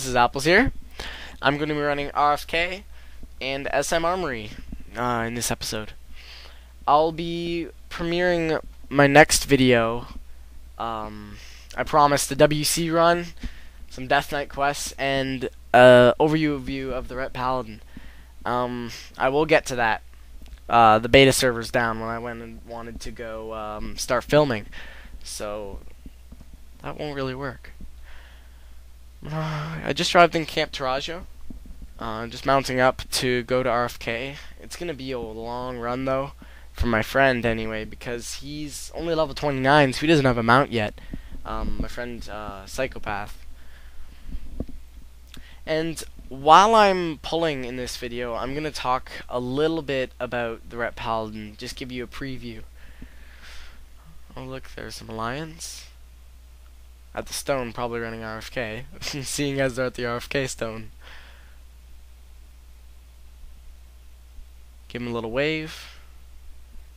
this is Apples here. I'm going to be running RFK and SM Armoury in this episode. I'll be premiering my next video. I promised the WC run, some Death Knight quests, and overview of the Ret Paladin. I will get to that. The beta server's down when I went and wanted to go start filming, so that won't really work. I just arrived in Camp Tarajo, just mounting up to go to RFK. It's gonna be a long run though, for my friend anyway, because he's only level 29, so he doesn't have a mount yet. My friend Psychopath. And while I'm pulling in this video, I'm gonna talk a little bit about the Ret Paladin, just give you a preview. Oh look, there's some lions at the stone, probably running RFK, seeing as they're at the RFK stone. Give him a little wave.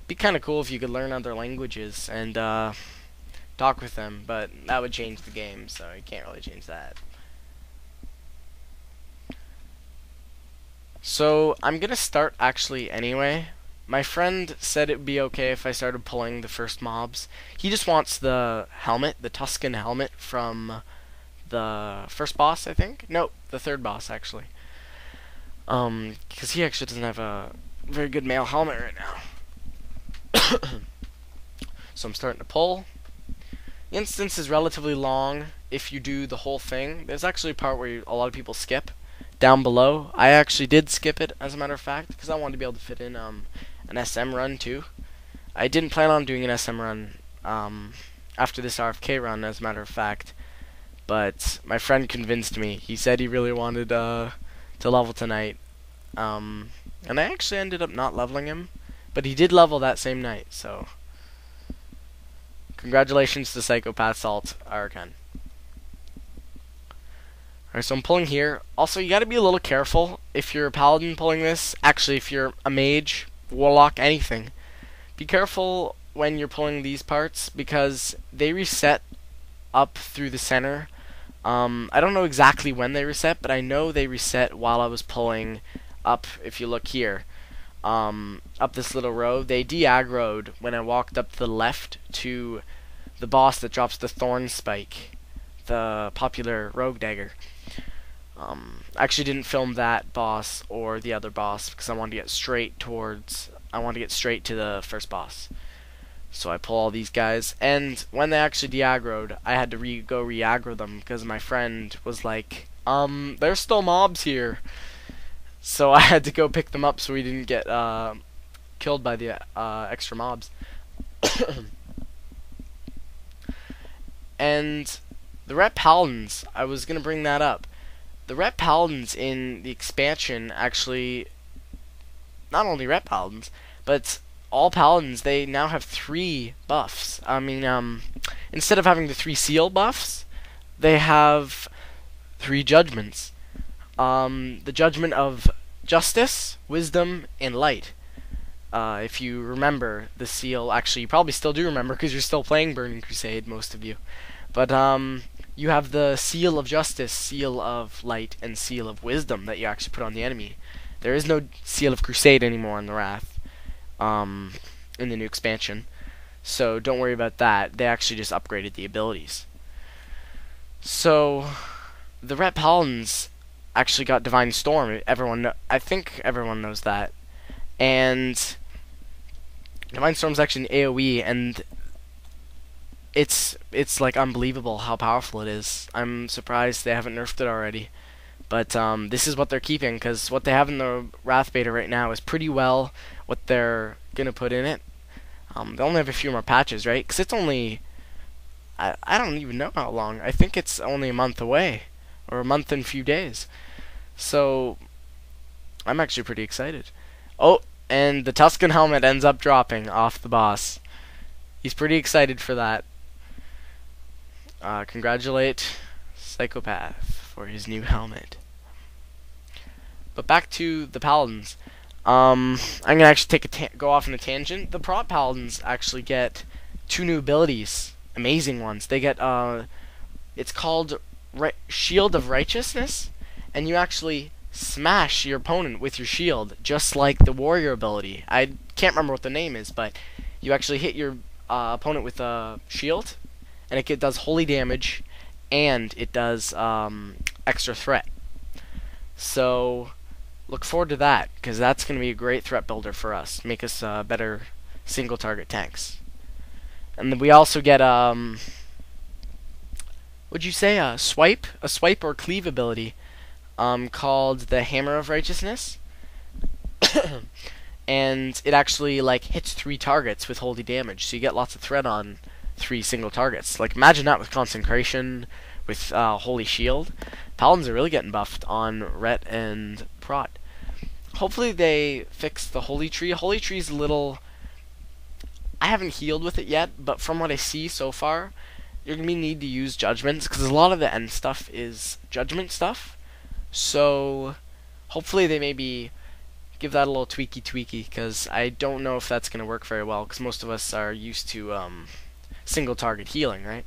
Be kind of cool if you could learn other languages and talk with them, but that would change the game, so you can't really change that. So I'm gonna start actually anyway. My friend said it would be okay if I started pulling the first mobs. He just wants the helmet, the Tuscan helmet from the first boss, I think. Nope, the third boss actually. Because he actually doesn't have a very good male helmet right now. So I'm starting to pull. The instance is relatively long if you do the whole thing. There's actually a part where a lot of people skip down below. I actually did skip it, as a matter of fact, because I wanted to be able to fit in an SM run too. I didn't plan on doing an SM run after this RFK run, as a matter of fact, but my friend convinced me. He said he really wanted to level tonight, and I actually ended up not leveling him, but he did level that same night, so congratulations to Psychopath Salt Arakan. Alright, so I'm pulling here. Also, you gotta be a little careful if you're a paladin pulling this. Actually, if you're a mage, warlock, anything. Be careful when you're pulling these parts, because they reset up through the center. I don't know exactly when they reset, but I know they reset while I was pulling up. If you look here, up this little row, they de-aggroed when I walked up to the left to the boss that drops the thorn spike, the popular rogue dagger. I actually didn't film that boss or the other boss because I wanted to get straight to the first boss. So I pull all these guys, and when they actually de-aggroed, I had to go re-aggro them because my friend was like, there's still mobs here. So I had to go pick them up so we didn't get killed by the extra mobs. And the Ret Paladins, I was gonna bring that up. The Ret Paladins in the expansion actually, not only Ret Paladins, but all Paladins, they now have 3 buffs. I mean, instead of having the 3 seal buffs, they have 3 judgments. The judgment of justice, wisdom, and light. If you remember the seal, actually you probably still do remember because you're still playing Burning Crusade, most of you. But you have the seal of justice, seal of light, and seal of wisdom that you actually put on the enemy. There is no seal of crusade anymore in the Wrath, in the new expansion. So don't worry about that. They actually just upgraded the abilities. So the Ret Paladins actually got Divine Storm. I think everyone knows that. And Divine Storm's actually an AoE, and it's like unbelievable how powerful it is. I'm surprised they haven't nerfed it already. But this is what they're keeping, because what they have in the Wrath beta right now is pretty well what they're gonna put in it. They only have a few more patches, right? Because it's only, I don't even know how long. I think it's only a month away, or a month and a few days. So I'm actually pretty excited. Oh, and the Tuscan helmet ends up dropping off the boss. He's pretty excited for that. Congratulate Psychopath for his new helmet. But back to the Paladins. I'm gonna actually go off on a tangent. The prop Paladins actually get 2 new abilities, amazing ones. They get it's called Shield of Righteousness, and you actually smash your opponent with your shield, just like the warrior ability. I can't remember what the name is, but you actually hit your opponent with a shield, and it does holy damage, and it does extra threat. So look forward to that, because that's going to be a great threat builder for us, make us better single target tanks. And then we also get would you say a swipe or cleave ability called the Hammer of Righteousness. And it actually like hits 3 targets with holy damage, so you get lots of threat on 3 single targets. Like imagine that with consecration, with holy shield. Paladins are really getting buffed on Ret and Prot. Hopefully they fix the holy tree. Holy tree's a little, I haven't healed with it yet, but from what I see so far, you're gonna need to use judgments, because a lot of the end stuff is judgment stuff. So hopefully they maybe give that a little tweaky, because I don't know if that's gonna work very well, because most of us are used to single target healing, right?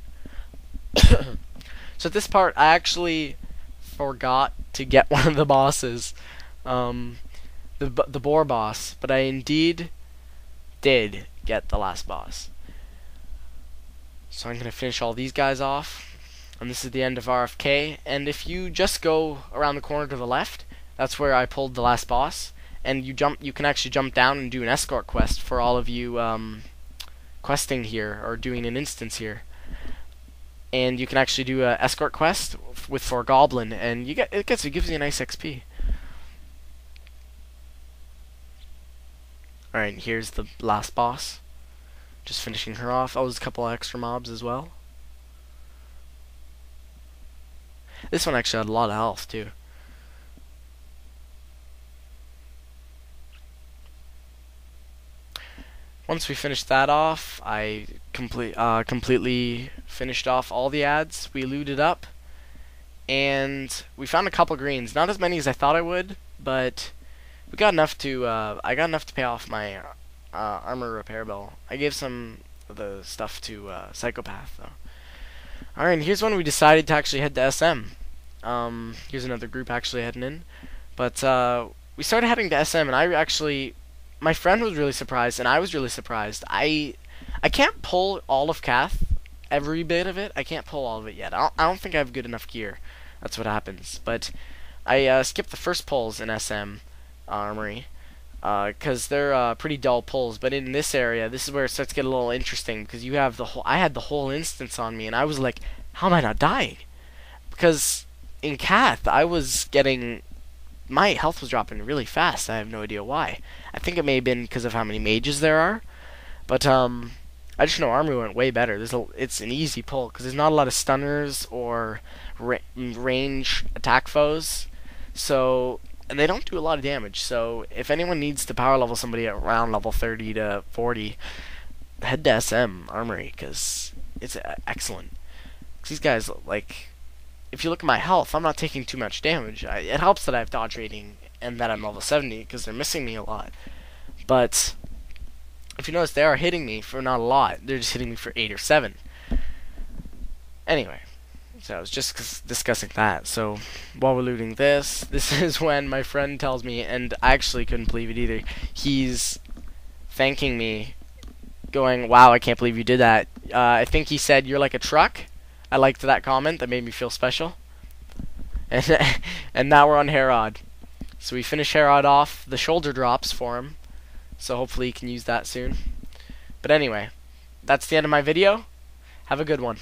So at this part, I actually forgot to get one of the bosses, the boar boss, but I indeed did get the last boss. So I'm gonna finish all these guys off, and this is the end of RFK. And if you just go around the corner to the left, that's where I pulled the last boss. And you can actually jump down and do an escort quest for all of you questing here, or doing an instance here. And you can actually do an escort quest with for Goblin, and it gives you a nice XP. Alright, here's the last boss. Just finishing her off. Oh, there's a couple of extra mobs as well. This one actually had a lot of health too. Once we finished that off, I completely finished off all the ads. We looted up, and we found a couple greens. Not as many as I thought I would, but we got enough to. I got enough to pay off my armor repair bill. I gave some of the stuff to Psychopath though. All right, and here's when we decided to actually head to SM. Here's another group actually heading in, but we started heading to SM, and I actually. My friend was really surprised, and I was really surprised. I can't pull all of Cath, every bit of it. I can't pull all of it yet. I don't think I have good enough gear. That's what happens. But I skipped the first pulls in SM Armory, because they're pretty dull pulls. But in this area, this is where it starts to get a little interesting, because you have the whole. I had the whole instance on me, and I was like, how am I not dying? Because in Cath, I was getting. My health was dropping really fast. I have no idea why. I think it may have been because of how many mages there are. But I just know Armoury went way better. It's an easy pull because there's not a lot of stunners or range attack foes. So, and they don't do a lot of damage. So if anyone needs to power level somebody at around level 30 to 40, head to SM Armoury, because it's excellent. 'Cause these guys, like, if you look at my health, I'm not taking too much damage. It helps that I have dodge rating and that I'm level 70, because they're missing me a lot. But if you notice, they are hitting me for not a lot. They're just hitting me for 8 or 7. Anyway, so I was just discussing that. So while we're looting this is when my friend tells me, and I actually couldn't believe it either, he's thanking me, going, wow, I can't believe you did that. I think he said, you're like a truck. I liked that comment. That made me feel special. And now we're on Herod. So we finish Herod off. The shoulder drops for him, so hopefully he can use that soon. But anyway, that's the end of my video. Have a good one.